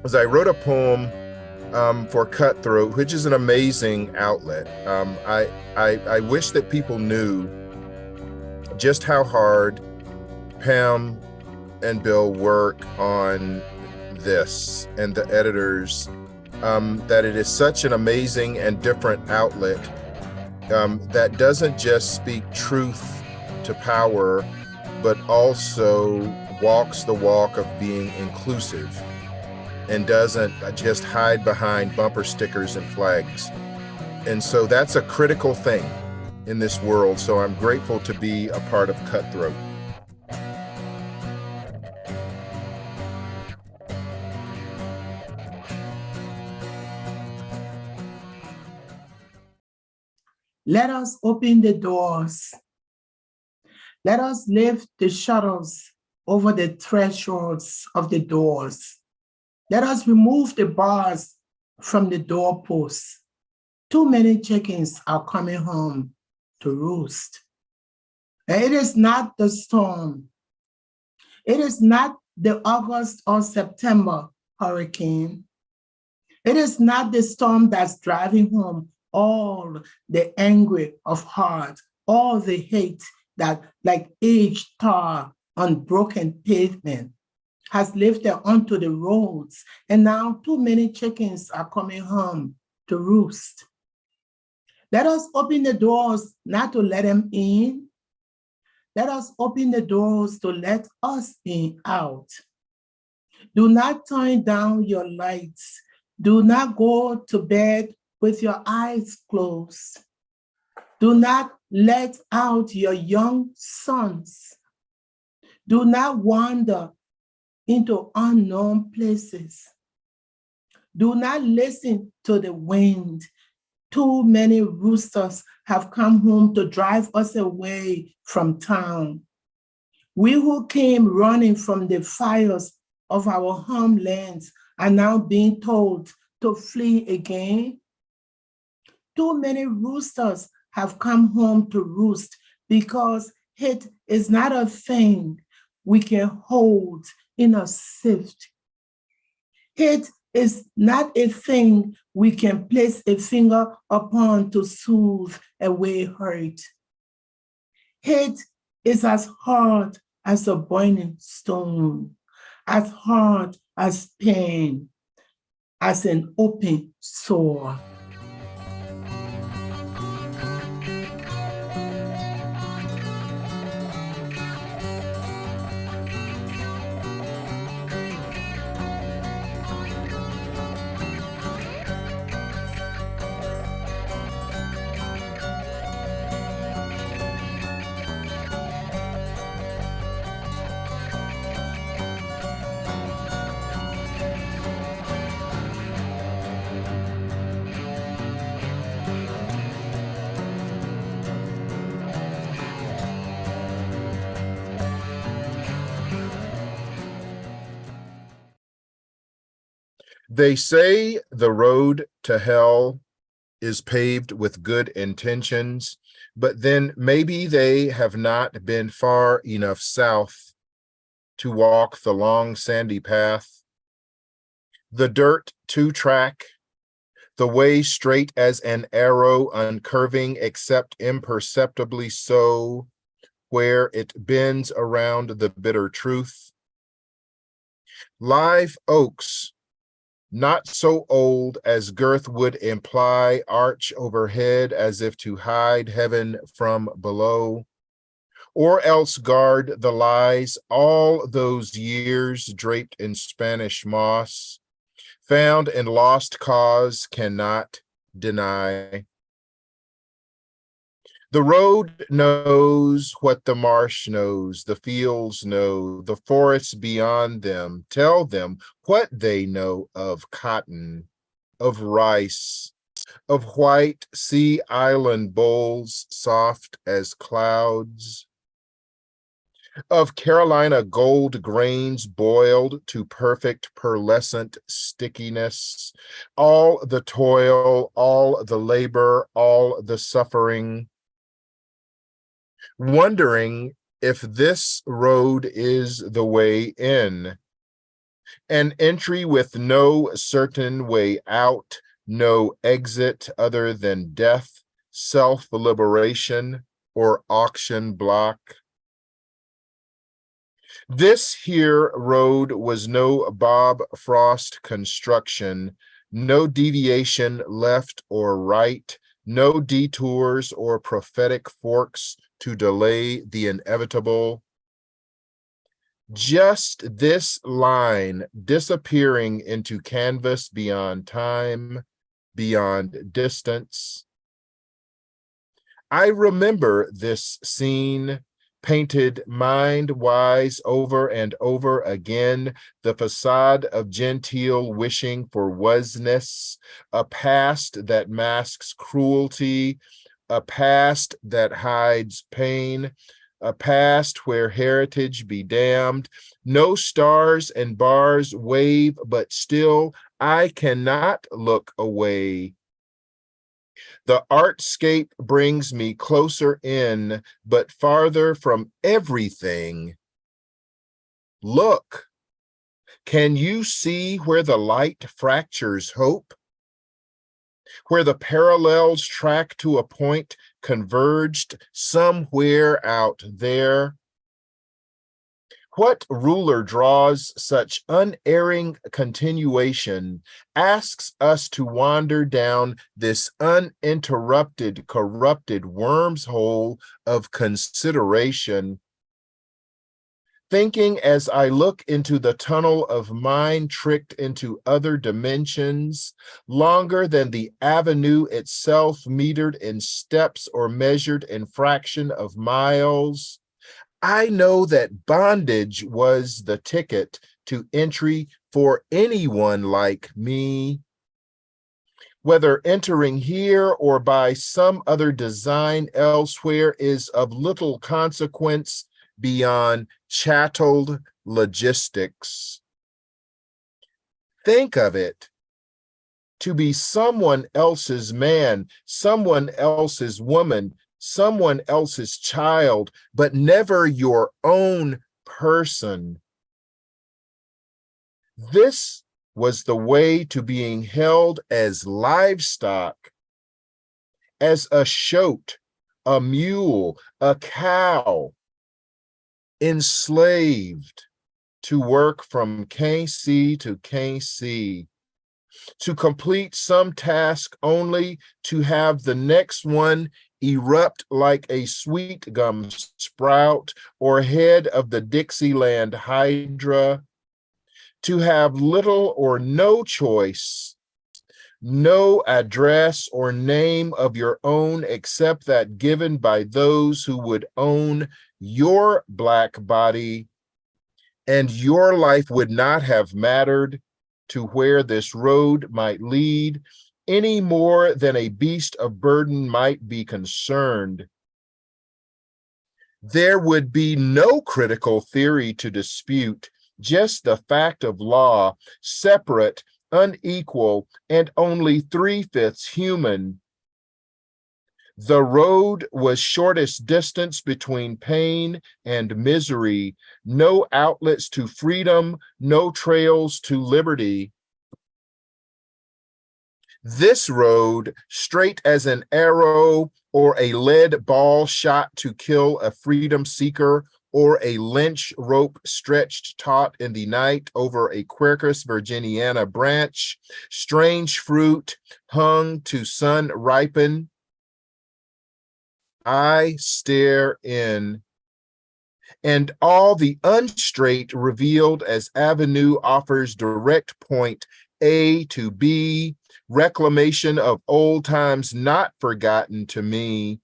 was I wrote a poem for Cutthroat, which is an amazing outlet. I wish that people knew just how hard Pam and Bill work on this, and the editors, that it is such an amazing and different outlet that doesn't just speak truth to power, but also walks the walk of being inclusive and doesn't just hide behind bumper stickers and flags. And so that's a critical thing in this world. So I'm grateful to be a part of Cutthroat. Let us open the doors. Let us lift the shutters over the thresholds of the doors. Let us remove the bars from the doorposts. Too many chickens are coming home to roost. And it is not the storm. It is not the August or September hurricane. It is not the storm that's driving home all the angry of heart, all the hate that, like aged tar on broken pavement, has lifted onto the roads. And now too many chickens are coming home to roost. Let us open the doors not to let them in. Let us open the doors to let us in out. Do not turn down your lights. Do not go to bed with your eyes closed. Do not let out your young sons. Do not wander into unknown places. Do not listen to the wind. Too many roosters have come home to drive us away from town. We who came running from the fires of our homelands are now being told to flee again. Too many roosters have come home to roost because hate is not a thing we can hold in a sift. Hate is not a thing we can place a finger upon to soothe away hurt. Hate is as hard as a burning stone, as hard as pain, as an open sore. They say the road to hell is paved with good intentions, but then maybe they have not been far enough south to walk the long sandy path. The dirt two-track, the way straight as an arrow, uncurving except imperceptibly so, where it bends around the bitter truth. Live oaks, not so old as girth would imply, arch overhead as if to hide heaven from below, or else guard the lies all those years draped in Spanish moss, found in lost cause cannot deny. The road knows what the marsh knows, the fields know, the forests beyond them tell them what they know of cotton, of rice, of white sea island bowls soft as clouds, of Carolina gold grains boiled to perfect pearlescent stickiness, all the toil, all the labor, all the suffering, wondering if this road is the way in, An entry with no certain way out, no exit other than death, self-liberation, or auction block. This here road was no Bob Frost construction, no deviation left or right, no detours or prophetic forks to delay the inevitable. Just this line disappearing into canvas beyond time, beyond distance. I remember this scene, painted mind-wise over and over again, the facade of genteel wishing for wasness, a past that masks cruelty, a past that hides pain, a past where heritage be damned. No stars and bars wave, but still I cannot look away. The artscape brings me closer in, but farther from everything. Look, can you see where the light fractures hope? Where the parallels track to a point converged somewhere out there? What ruler draws such unerring continuation, asks us to wander down this uninterrupted, corrupted worm's hole of consideration? Thinking as I look into the tunnel of mind tricked into other dimensions, longer than the avenue itself metered in steps or measured in fraction of miles, I know that bondage was the ticket to entry for anyone like me. Whether entering here or by some other design elsewhere is of little consequence beyond chatteled logistics. Think of it. To be someone else's man, someone else's woman, someone else's child, but never your own person. This was the way to being held as livestock, as a shoat, a mule, a cow, enslaved to work from KC to KC, to complete some task only to have the next one erupt like a sweet gum sprout or head of the Dixieland Hydra, to have little or no choice, no address or name of your own except that given by those who would own your black body, and your life would not have mattered to where this road might lead any more than a beast of burden might be concerned. There would be no critical theory to dispute, just the fact of law, separate, unequal, and only 3/5 human. The road was shortest distance between pain and misery, no outlets to freedom, no trails to liberty. This road, straight as an arrow or a lead ball shot to kill a freedom seeker, or a lynch rope stretched taut in the night over a Quercus virginiana branch, strange fruit hung to sun ripen. I stare in, and all the unstraight revealed as avenue offers direct point A to B, reclamation of old times not forgotten to me.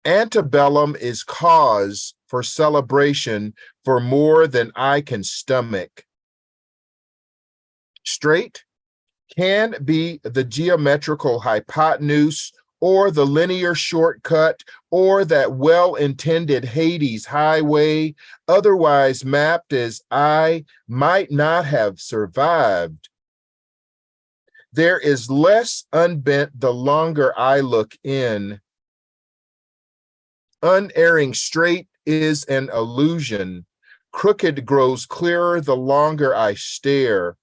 Antebellum is cause for celebration for more than I can stomach. Straight can be the geometrical hypotenuse, or the linear shortcut, or that well-intended Hades highway, otherwise mapped as I might not have survived. There is less unbent the longer I look in. Unerring straight is an illusion, Crooked grows clearer the longer I stare.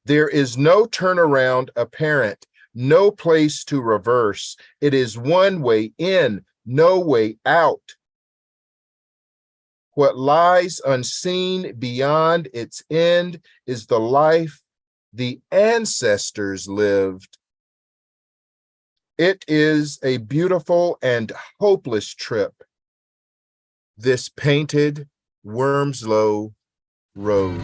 There is no turnaround apparent, no place to reverse. It is one way in, no way out. What lies unseen beyond its end is the life the ancestors lived. It is a beautiful and hopeless trip, this painted Wormslow Road.